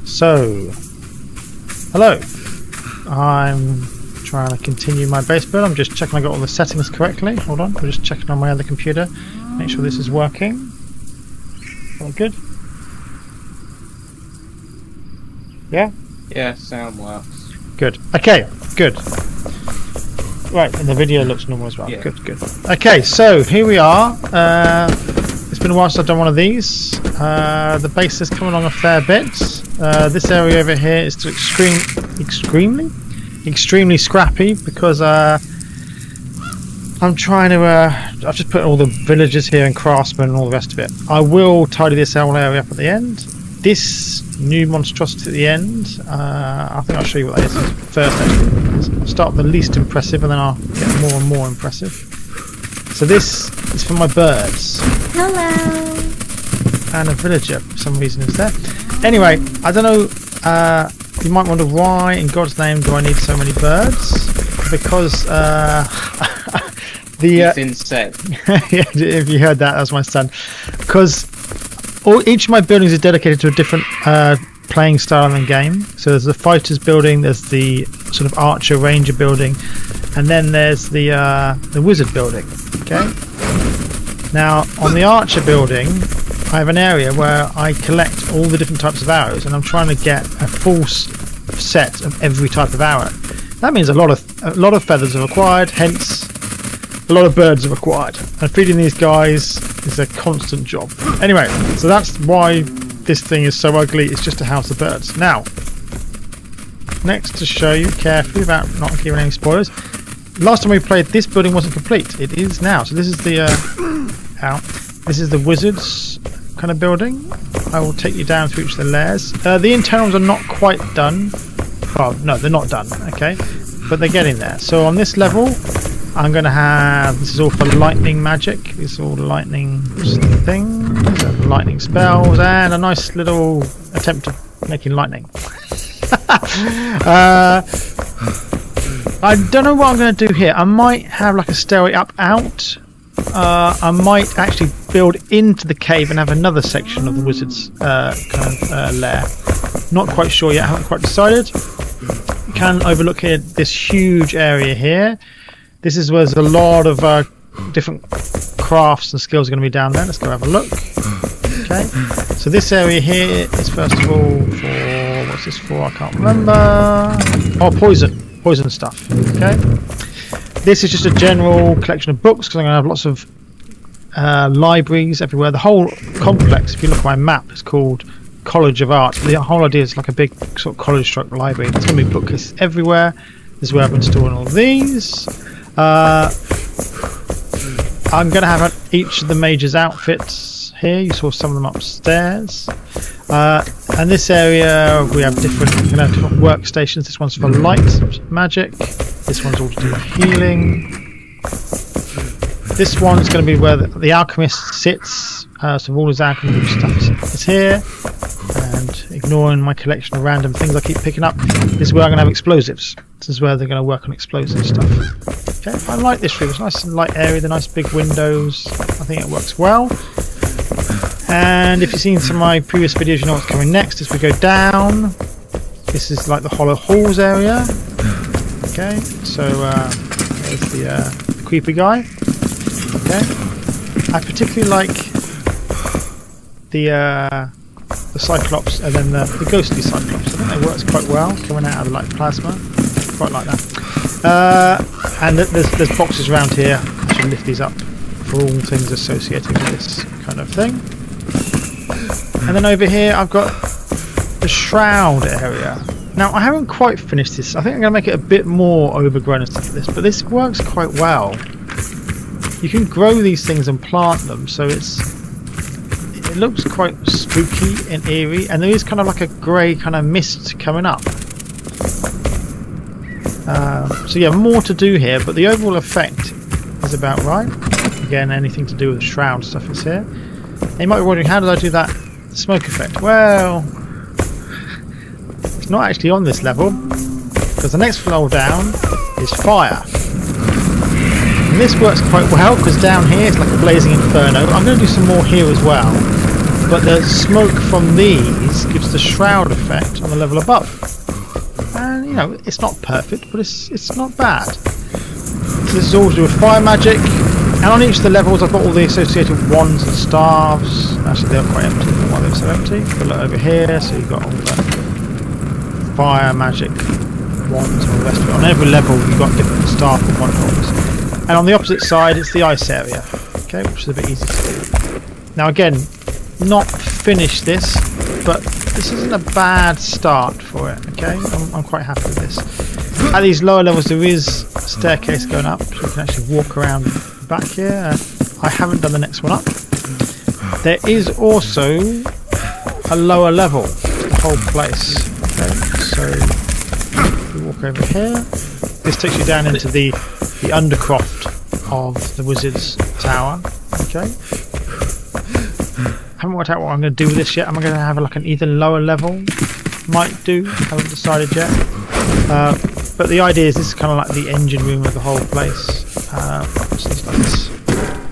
So, hello. I'm trying to continue my base build. I'm just checking I got all the settings correctly. Hold on, I'm just checking on my other computer. Make sure this is working. All good? Yeah? Yeah, sound works. Good. Okay, good. Right, and the video looks normal as well. Yeah. Good, good. Okay, so here we are. It's been a while since I've done one of these. The base has come along a fair bit. This area over here is still extremely scrappy because I'm trying to. I've just put all the villagers here and craftsmen and all the rest of it. I will tidy this whole area up at the end. This new monstrosity at the end, I think I'll show you what that is first. Actually, I'll start with the least impressive, and then I'll get more and more impressive. So this is for my birds. Hello. And a villager for some reason is there. Anyway, I don't know. You might wonder why, in God's name, do I need so many birds? Because He's insane. yeah, if you heard that, that's my son. Because each of my buildings is dedicated to a different playing style in the game. So there's the fighters building, there's the sort of archer ranger building, and then there's the wizard building. Okay. Now on the archer building, I have an area where I collect all the different types of arrows, and I'm trying to get a full set of every type of arrow. That means a lot of feathers are required, hence a lot of birds are required. And feeding these guys is a constant job. Anyway, so that's why this thing is so ugly. It's just to house the birds. Now, next to show you carefully about not giving any spoilers. Last time we played, this building wasn't complete. It is now. So this is the this is the wizards kind of building. I will take you down through each of the layers. The internals are not quite done. Well, no, they're not done. Okay, but they're getting there. So on this level, I'm going to have, this is all for lightning magic. These are all lightning things, lightning spells, and a nice little attempt at making lightning. I don't know what I'm going to do here. I might have like a stairway up out. I might actually build into the cave and have another section of the wizard's lair. Not quite sure yet, I haven't quite decided. You can overlook here this huge area here. This is where there's a lot of different crafts and skills are going to be down there. Let's go have a look. Okay, so this area here is first of all for, what's this for? I can't remember. Oh, poison stuff. Okay, this is just a general collection of books because I'm going to have lots of libraries everywhere. The whole complex, if you look at my map, is called College of Art. The whole idea is like a big sort of college stroke library. There's going to be bookcases everywhere. This is where I've been storing all these. I'm going to have each of the majors' outfits here. You saw some of them upstairs. And this area we have different workstations. This one's for light magic. This one's all to do with healing. This one's going to be where the alchemist sits. So all his alchemy stuff is here. And ignoring my collection of random things I keep picking up, this is where I'm going to have explosives. This is where they're going to work on explosive stuff. Okay, I like this room. It's a nice and light area, the nice big windows. I think it works well. And if you've seen some of my previous videos, you know what's coming next. As we go down, this is like the hollow halls area. Okay, so there's the creepy guy. Okay, I particularly like the Cyclops and then the ghostly Cyclops. I think they works quite well coming out of the light plasma. Quite like that. And there's boxes around here. I should lift these up for all things associated with this kind of thing. And then over here I've got the shroud area. Now I haven't quite finished this. I think I'm going to make it a bit more overgrown and stuff like this, but this works quite well. You can grow these things and plant them, so it looks quite spooky and eerie, and there is kind of like a grey kind of mist coming up. So yeah, more to do here, but the overall effect is about right. Again, anything to do with the shroud stuff is here. And you might be wondering, how did I do that smoke effect? Well, it's not actually on this level, because the next floor down is fire. And this works quite well, because down here it's like a blazing inferno. I'm going to do some more here as well. but the smoke from these gives the shroud effect on the level above. And you know, it's not perfect, but it's not bad. So this is all to do with fire magic, and on each of the levels I've got all the associated wands and staves. Actually, they're quite empty. Why they're so empty? But look over here, so you've got all the fire magic wands and all the rest of it. On every level you've got different staff and wand holders. And on the opposite side it's the ice area, okay, which is a bit easy to do. Now again, not finished this, but this isn't a bad start for it, okay? I'm quite happy with this. At these lower levels there is a staircase going up, so you can actually walk around back here. I haven't done the next one up. There is also a lower level to the whole place, okay? So you walk over here. This takes you down into the undercroft of the Wizard's Tower, okay? Haven't worked out what I'm going to do with this yet. Am I going to have like an even lower level? Might do. Haven't decided yet. But the idea is this is kind of like the engine room of the whole place. So it's like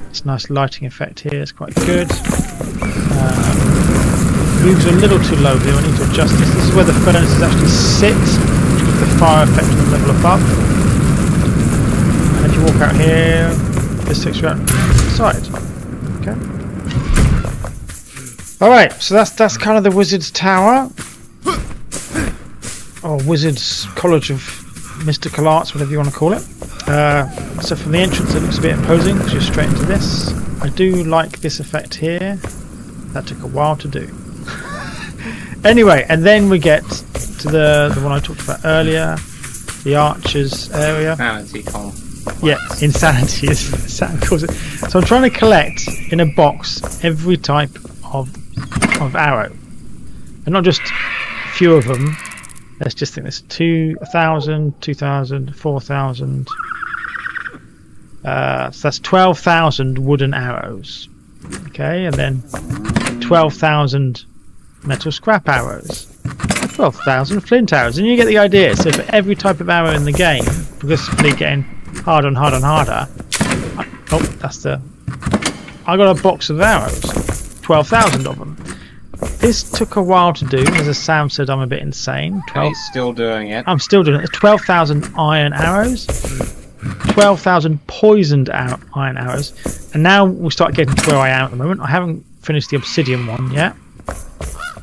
this nice lighting effect here. It's quite good. Moves are a little too low here. I need to adjust this. This is where the furnaces actually sit, which gives the fire effect on the level above. And if you walk out here, this takes you out the side. Okay. Alright, so that's kind of the Wizard's Tower. Or Wizard's College of Mystical Arts, whatever you want to call it. So from the entrance it looks a bit imposing, because you're straight into this. I do like this effect here. That took a while to do. Anyway, and then we get to the one I talked about earlier, the Archers area. Insanity Con. Yeah, Insanity is Saturn calls it. So I'm trying to collect in a box every type of arrow, and not just a few of them. Let's just think there's 2,000, 2,000, 4,000. So that's 12,000 wooden arrows. Okay, and then 12,000 metal scrap arrows, 12,000 flint arrows, and you get the idea. So for every type of arrow in the game, progressively getting harder and harder and harder. I got a box of arrows, 12,000 of them. This took a while to do, as Sam said. I'm a bit insane. He's still doing it. I'm still doing it. 12,000 iron arrows, 12,000 poisoned iron arrows, and now we'll start getting to where I am at the moment. I haven't finished the obsidian one yet.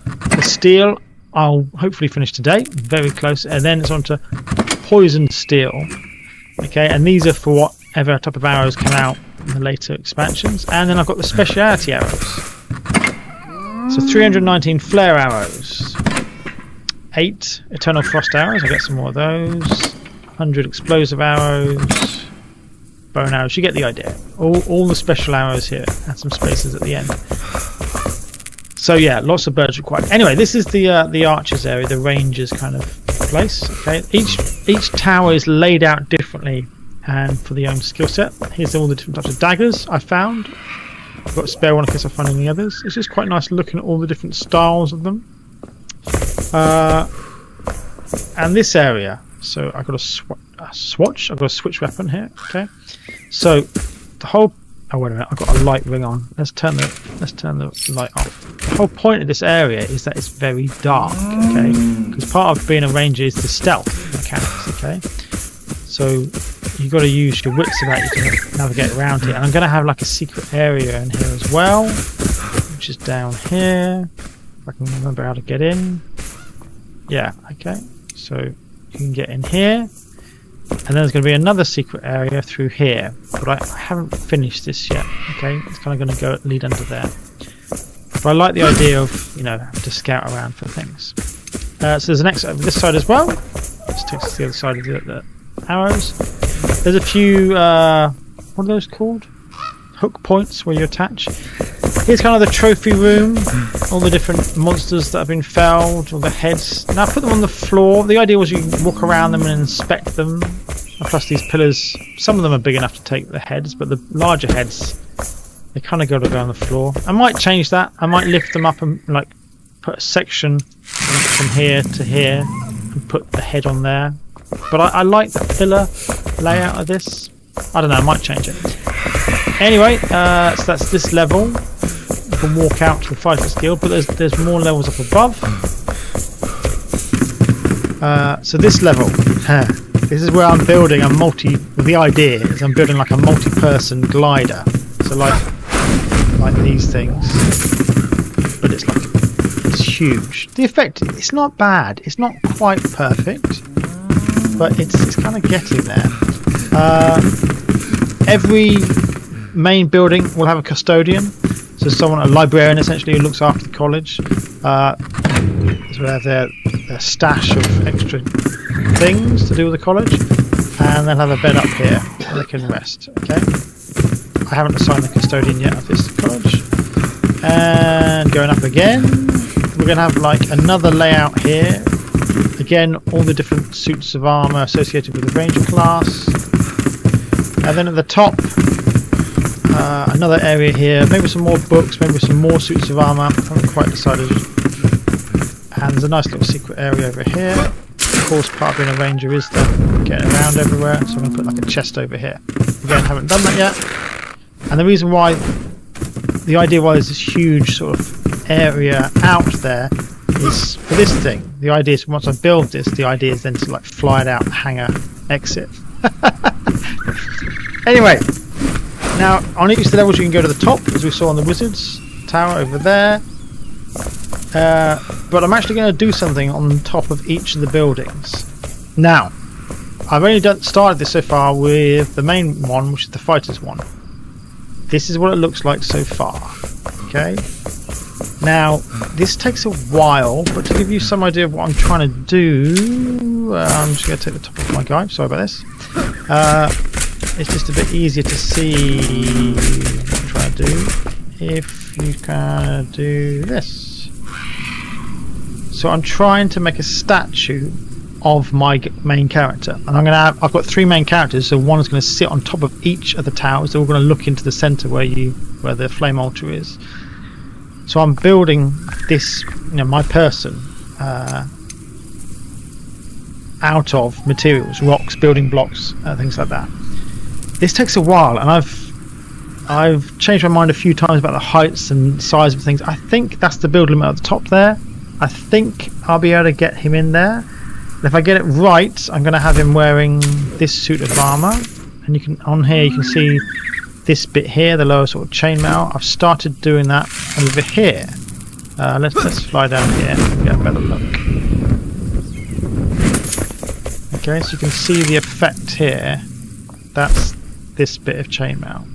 The steel I'll hopefully finish today, very close, and then it's on to poisoned steel. Okay, and these are for whatever type of arrows come out in the later expansions. And then I've got the speciality arrows. So 319 flare arrows, 8 eternal frost arrows, I get some more of those, 100 explosive arrows, bone arrows, you get the idea. All the special arrows here, and some spaces at the end. So yeah, lots of birds required. Anyway, this is the archers area, the rangers kind of place. Okay, each tower is laid out differently and for the own skill set. Here's all the different types of daggers I found. I've got a spare one in case I find any others. It's just quite nice looking at all the different styles of them. And this area, so I've got a swatch. I've got a switch weapon here. Okay, so the whole. Oh wait a minute! I've got a light ring on. Let's turn the light off. The whole point of this area is that it's very dark. Okay, because part of being a ranger is the stealth mechanics. Okay, so you've got to use your wits about you to navigate around here. And I'm going to have like a secret area in here as well, which is down here. If I can remember how to get in. Yeah. Okay. So you can get in here. And then there's going to be another secret area through here, but I haven't finished this yet. Okay, it's kind of going to lead under there. But I like the idea of, you know, having to scout around for things. So there's an exit over this side as well. This takes us to the other side of the arrows. There's a few, what are those called? Hook points where you attach. Here's kind of the trophy room, all the different monsters that have been felled, all the heads. Now I put them on the floor. The idea was you walk around them and inspect them. And plus these pillars, some of them are big enough to take the heads, but the larger heads, they kind of got to go on the floor. I might change that. I might lift them up and like put a section from here to here and put the head on there. But I like the pillar layout of this. I don't know, I might change it. Anyway, so that's this level. and walk out to the Fighters Guild, but there's more levels up above. So this level, this is where I'm building a the idea is I'm building like a multi-person glider. So like these things, but it's huge. The effect, it's not bad. It's not quite perfect, but it's kind of getting there. Every main building will have a custodian, so a librarian essentially, who looks after the college. So they have their stash of extra things to do with the college, and they'll have a bed up here where they can rest. Okay, I haven't assigned the custodian yet of this college. And going up again, we're going to have like another layout here. Again, all the different suits of armour associated with the ranger class. And then at the top, another area here, maybe some more books, maybe some more suits of armour. I haven't quite decided. And there's a nice little secret area over here. Of course, part of being a ranger is the getting around everywhere, so I'm going to put like a chest over here. Again, haven't done that yet. And the reason why, the idea why there's this huge sort of area out there is for this thing. The idea is once I build this, the idea is then to like fly it out, hangar, exit. Anyway, now on each of the levels you can go to the top, as we saw on the Wizards Tower over there. But I'm actually going to do something on top of each of the buildings. Now, I've only started this so far with the main one, which is the Fighters one. This is what it looks like so far. Okay. Now, this takes a while, but to give you some idea of what I'm trying to do, I'm just going to take the top of my guy. Sorry about this. It's just a bit easier to see what I'm trying to do if you can do this. So I'm trying to make a statue of my main character, and I've got three main characters, so one is going to sit on top of each of the towers. They're all going to look into the center where the flame altar is. So I'm building this, my person, out of materials, rocks, building blocks, things like that. This takes a while, and I've changed my mind a few times about the heights and size of things. I think that's the build limit at the top there. I think I'll be able to get him in there. And if I get it right, I'm going to have him wearing this suit of armour. And on here you can see this bit here, the lower sort of chainmail. I've started doing that over here. Let's fly down here and get a better look. Okay, so you can see the effect here. That's this bit of chainmail.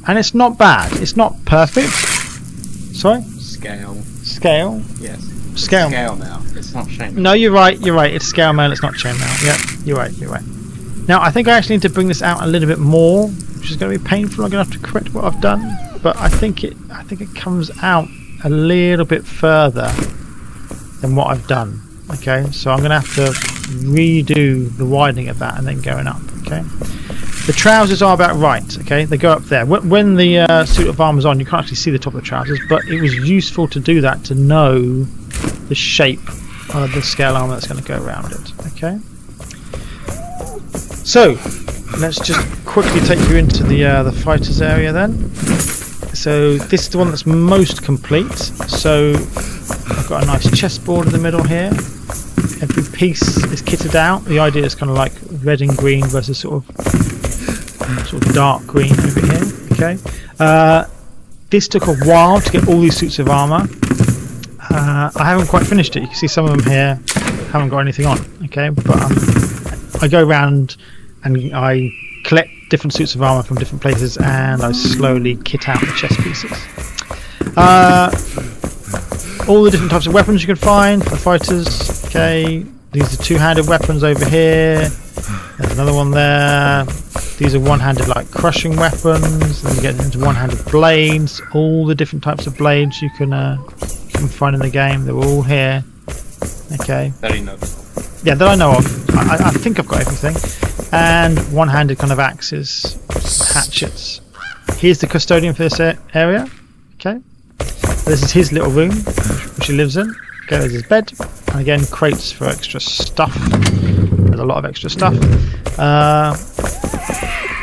And it's not bad. It's not perfect. Sorry? Scale? Yes. Scale mail. It's not chainmail. No, you're right. It's scale mail. It's not chainmail. Yep, you're right. Now, I think I actually need to bring this out a little bit more, which is going to be painful. I'm going to have to correct what I've done, but I think it comes out a little bit further than what I've done. Okay, so I'm going to have to redo the widening of that and then going up. Okay. The trousers are about right, okay? They go up there. When the suit of armour's on, you can't actually see the top of the trousers, but it was useful to do that to know the shape of the scale armour that's going to go around it, okay? So, let's just quickly take you into the fighters area then. So, this is the one that's most complete. So, I've got a nice chessboard in the middle here. Every piece is kitted out. The idea is kind of like red and green versus sort of dark green over here. Okay. This took a while to get all these suits of armour. I haven't quite finished it. You can see some of them here haven't got anything on. Okay, but I go around and I collect different suits of armour from different places, and I slowly kit out the chess pieces. All the different types of weapons you can find for fighters. Okay, these are two-handed weapons over here. There's another one there. These are one-handed like crushing weapons. Then you get into one-handed blades. All the different types of blades you can find in the game. They're all here. Okay. That you know. Yeah, that I know of. I think I've got everything. And one-handed kind of axes, hatchets. Here's the custodian for this area. Okay. This is his little room, which he lives in. Okay, there's his bed. And again, crates for extra stuff. There's a lot of extra stuff.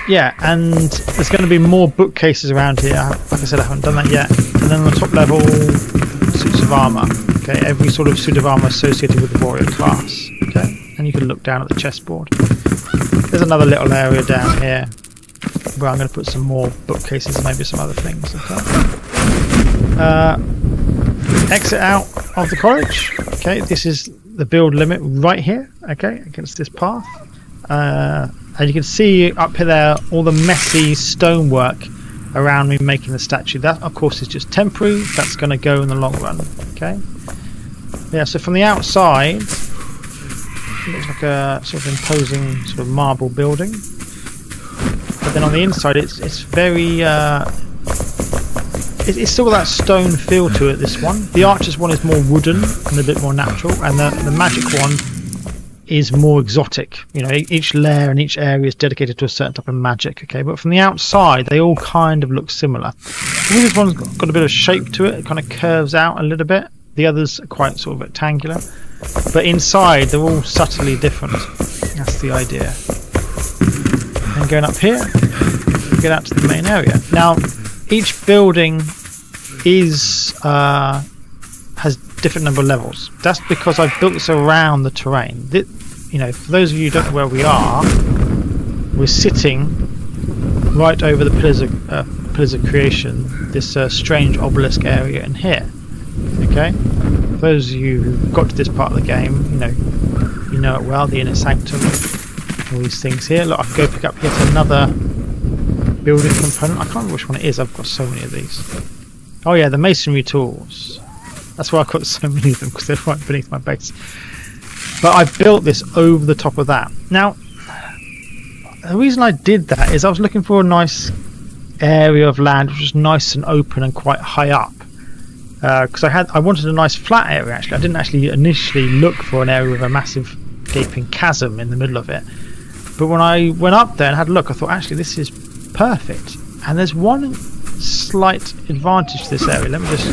Yeah, and there's going to be more bookcases around here. Like I said, I haven't done that yet. And then on the top level, suits of armour. Okay, every sort of suit of armour associated with the warrior class. Okay, and you can look down at the chessboard. There's another little area down here where I'm going to put some more bookcases and maybe some other things. Okay. Exit out of the college. Okay, this is the build limit right here. Okay, against this path. And you can see up here there all the messy stonework around me making the statue. That of course is just temporary. That's going to go in the long run. Okay. Yeah. So from the outside, it looks like a sort of imposing sort of marble building. But then on the inside, it's very. It's still got that stone feel to it. This one, the Archer's one, is more wooden and a bit more natural, and the Magic one is more exotic. You know, each layer and each area is dedicated to a certain type of magic. Okay, but from the outside, they all kind of look similar. This one's got a bit of shape to it. It kind of curves out a little bit. The others are quite sort of rectangular, but inside they're all subtly different. That's the idea. And going up here, we get out to the main area. Now, each building is has different number of levels. That's because I've built this around the terrain. You know, for those of you who don't know where we are, we're sitting right over the pillars of creation. This strange obelisk area in here. Okay, for those of you who got to this part of the game, you know it well. The inner sanctum, all these things here. Look, I can go pick up yet another building component. I can't remember which one it is. I've got so many of these. Oh yeah, the masonry tools. That's why I've got so many of them, because they're right beneath my base. But I built this over the top of that. Now, the reason I did that is I was looking for a nice area of land which was nice and open and quite high up. Because I wanted a nice flat area. Actually, I didn't actually initially look for an area with a massive gaping chasm in the middle of it. But when I went up there and had a look, I thought actually this is perfect. And there's one slight advantage to this area. Let me just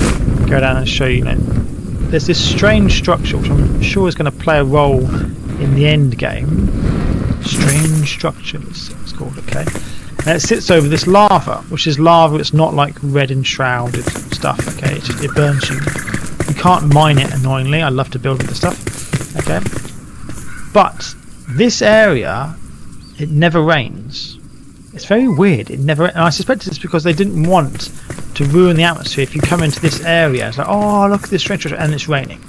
go down and show you. There's this strange structure which I'm sure is going to play a role in the end game. Strange structures, it's called. Okay. And it sits over this lava, which is lava. It's not like red enshrouded stuff. Okay, it burns you. You can't mine it, annoyingly. I love to build with the stuff. Okay, but this area, it never rains. It's very weird. It never. And I suspect it's because they didn't want to ruin the atmosphere. If you come into this area, it's like, oh, look at this strange structure, and it's raining,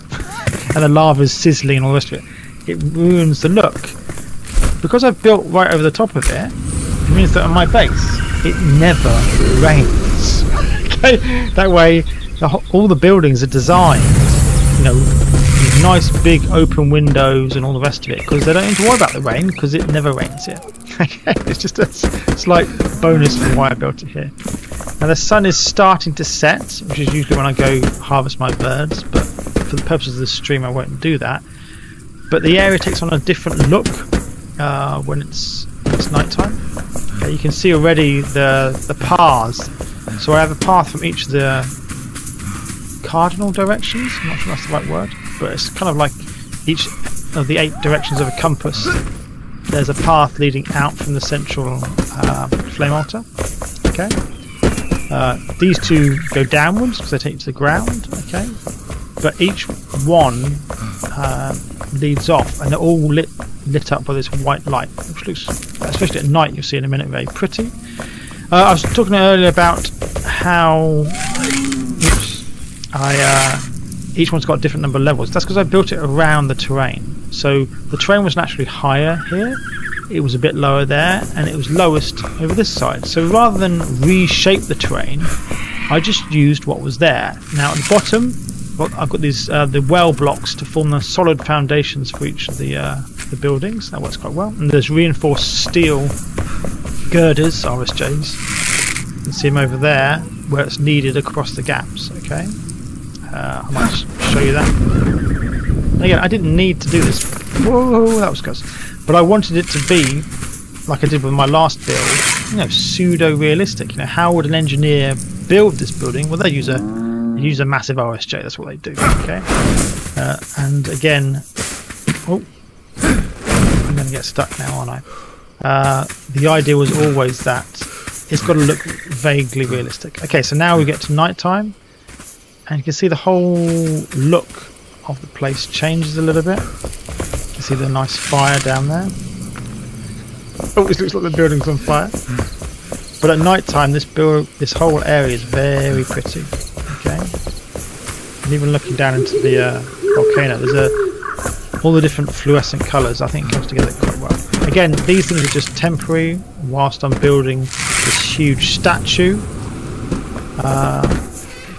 and the lava is sizzling and all the rest of it. It ruins the look. Because I've built right over the top of it. It means that on my base it never rains. Okay, that way all the buildings are designed, with nice big open windows and all the rest of it, because they don't need to worry about the rain because it never rains here. Okay, it's just a slight bonus for why I built it here. Now the sun is starting to set, which is usually when I go harvest my birds, but for the purposes of this stream I won't do that. But the area takes on a different look when it's night time. You can see already the paths. So I have a path from each of the cardinal directions. I'm not sure that's the right word, but it's kind of like each of the 8 directions of a compass. There's a path leading out from the central flame altar. Okay. These two go downwards because they take you to the ground. Okay. But each one leads off, and they're all lit up by this white light, which looks, especially at night, you'll see in a minute, very pretty. I was talking earlier about how each one's got a different number of levels. That's because I built it around the terrain. So the terrain was naturally higher here, it was a bit lower there, and it was lowest over this side. So rather than reshape the terrain, I just used what was there. Now at the bottom, I've got these the well blocks to form the solid foundations for each of the buildings. That works quite well. And there's reinforced steel girders, RSJs. You can see them over there where it's needed across the gaps. Okay, I might show you that. And again, I didn't need to do this. Whoa, that was close. But I wanted it to be like I did with my last build. Pseudo-realistic. How would an engineer build this building? Well, they use a massive OSJ, that's what they do. Okay, and again, I'm going to get stuck now, aren't I? The idea was always that it's got to look vaguely realistic. Okay, so now we get to night time. and you can see the whole look of the place changes a little bit. You can see the nice fire down there. Always looks like the building's on fire. But at night time, this whole area is very pretty. Okay, and even looking down into the volcano, there's all the different fluorescent colours. I think it comes together quite well. Again, these things are just temporary whilst I'm building this huge statue.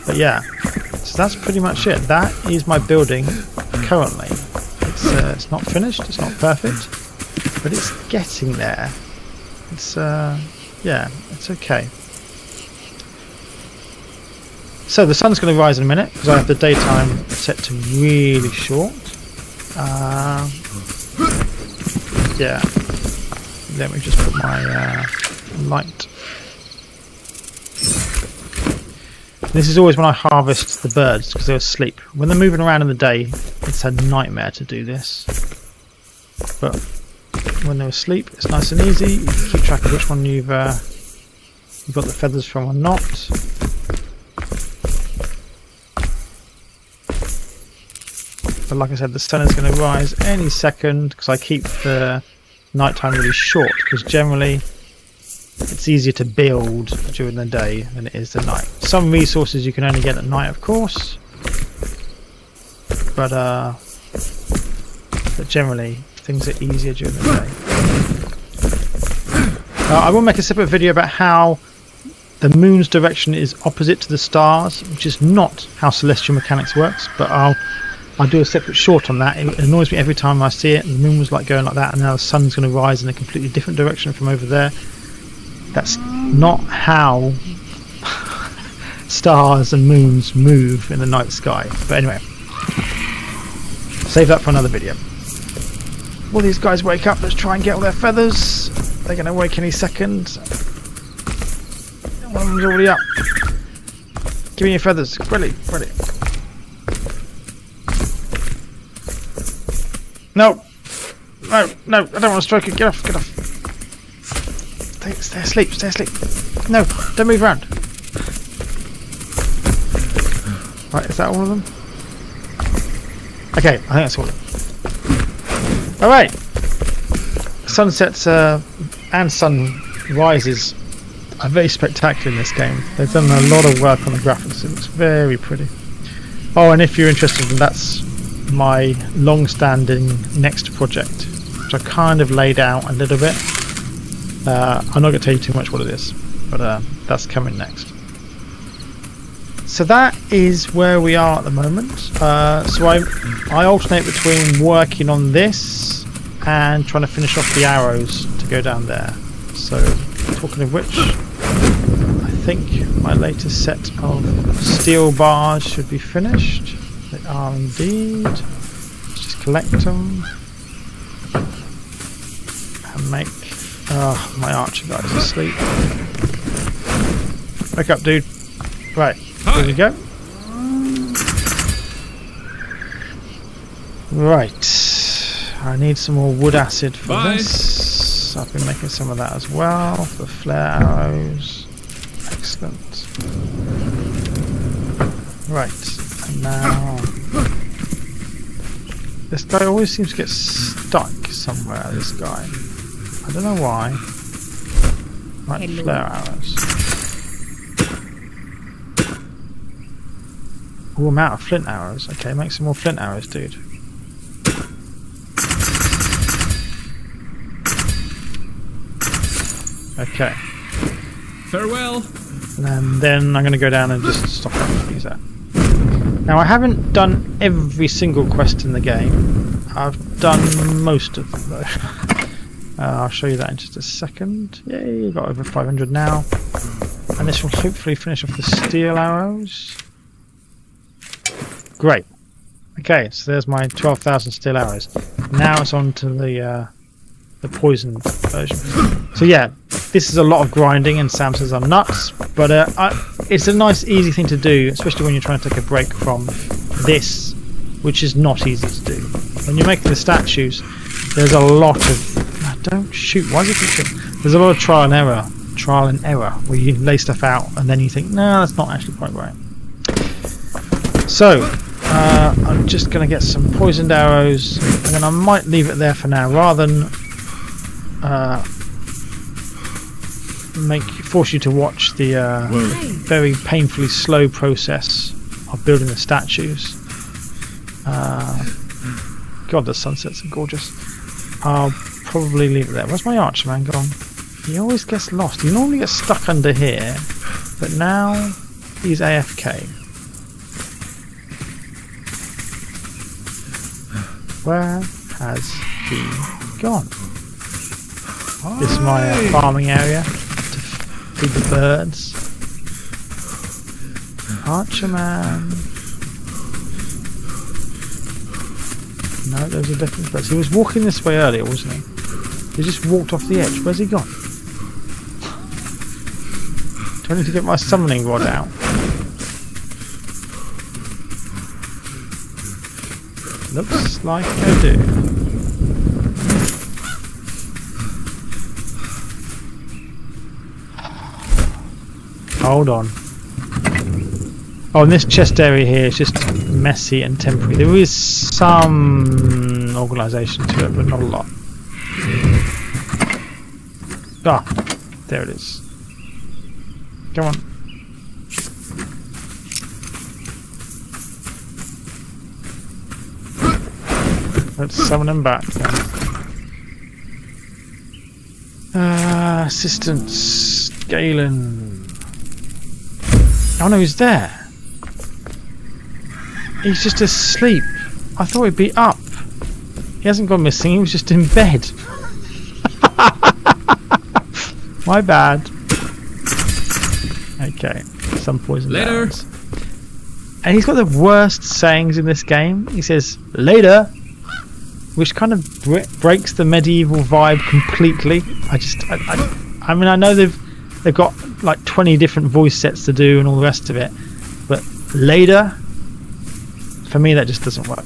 But yeah, so that's pretty much it. That is my building currently. It's not finished. It's not perfect, but it's getting there. It's yeah, it's okay. So the sun's going to rise in a minute because I have the daytime set to really short. Yeah, let me just put my light. This is always when I harvest the birds because they're asleep. When they're moving around in the day, it's a nightmare to do this. But when they're asleep, it's nice and easy. You can keep track of which one you've got the feathers from or not. But like I said, the sun is going to rise any second because I keep the nighttime really short because generally it's easier to build during the day than it is the night. Some resources you can only get at night, of course, but generally things are easier during the day. I will make a separate video about how the moon's direction is opposite to the stars, which is not how celestial mechanics works, but I'll do a separate short on that. It annoys me every time I see it. The moon was like going like that, and now the sun's going to rise in a completely different direction from over there. That's not how stars and moons move in the night sky. But anyway, save that for another video. Will these guys wake up? Let's try and get all their feathers. They're going to wake any second. One of them's already up. Give me your feathers. Ready. No, I don't want to strike it. Get off. Stay asleep. No, don't move around. Right, is that all of them? Okay, I think that's all of them. Alright. Sunsets and sunrises are very spectacular in this game. They've done a lot of work on the graphics. It looks very pretty. Oh, and if you're interested, that's my long-standing next project, which I kind of laid out a little bit. I'm not going to tell you too much what it is, but that's coming next. So that is where we are at the moment. So I alternate between working on this and trying to finish off the arrows to go down there. So talking of which, I think my latest set of steel bars should be finished. They are indeed. Let's just collect them and make. Oh, my archer guy's asleep. Wake up, dude. Right, here we go. Right, I need some more wood acid for this. I've been making some of that as well. The flare arrows. Excellent. Right, and now this guy always seems to get stuck somewhere. This guy. I don't know why. Right, Hello. flare arrows. Oh, I'm out of flint arrows. Okay, make some more flint arrows, dude. Okay. Farewell. And then I'm going to go down and just stop these out. Now, I haven't done every single quest in the game. I've done most of them, though. I'll show you that in just a second. Yay, you've got over 500 now. And this will hopefully finish off the steel arrows. Great. Okay, so there's my 12,000 steel arrows. Now it's on to the poison version. So yeah, this is a lot of grinding, and Sam says I'm nuts, but it's a nice, easy thing to do, especially when you're trying to take a break from this, which is not easy to do. When you're making the statues, there's a lot of... Don't shoot, why is it shooting? There's a lot of trial and error, where you lay stuff out and then you think, no, that's not actually quite right. So, I'm just going to get some poisoned arrows, and then I might leave it there for now, rather than force you to watch the very painfully slow process of building the statues. God, the sunsets are gorgeous. I'll probably leave it there. Where's my archerman gone? He always gets lost. He normally gets stuck under here, but now he's AFK. Where has he gone? This is my farming area to feed the birds. Archerman. No, there's a different place. He was walking this way earlier, wasn't he? He just walked off the edge. Where's he gone? Do I need to get my summoning rod out? Looks like I do. Hold on. Oh, and this chest area here is just messy and temporary. There is some organisation to it, but not a lot. Ah, there it is. Come on. Let's summon him back then. Assistance, Galen. Oh no, he's there. He's just asleep. I thought he'd be up. He hasn't gone missing, he was just in bed. My bad. Okay, some poison. Later. Downs. And he's got the worst sayings in this game. He says, later. Which kind of breaks the medieval vibe completely. I mean, I know they've got like 20 different voice sets to do and all the rest of it, but later, for me, that just doesn't work.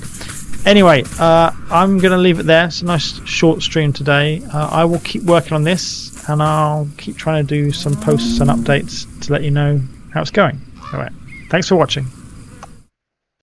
Anyway, I'm going to leave it there. It's a nice short stream today. I will keep working on this, and I'll keep trying to do some posts and updates to let you know how it's going. All right. Thanks for watching.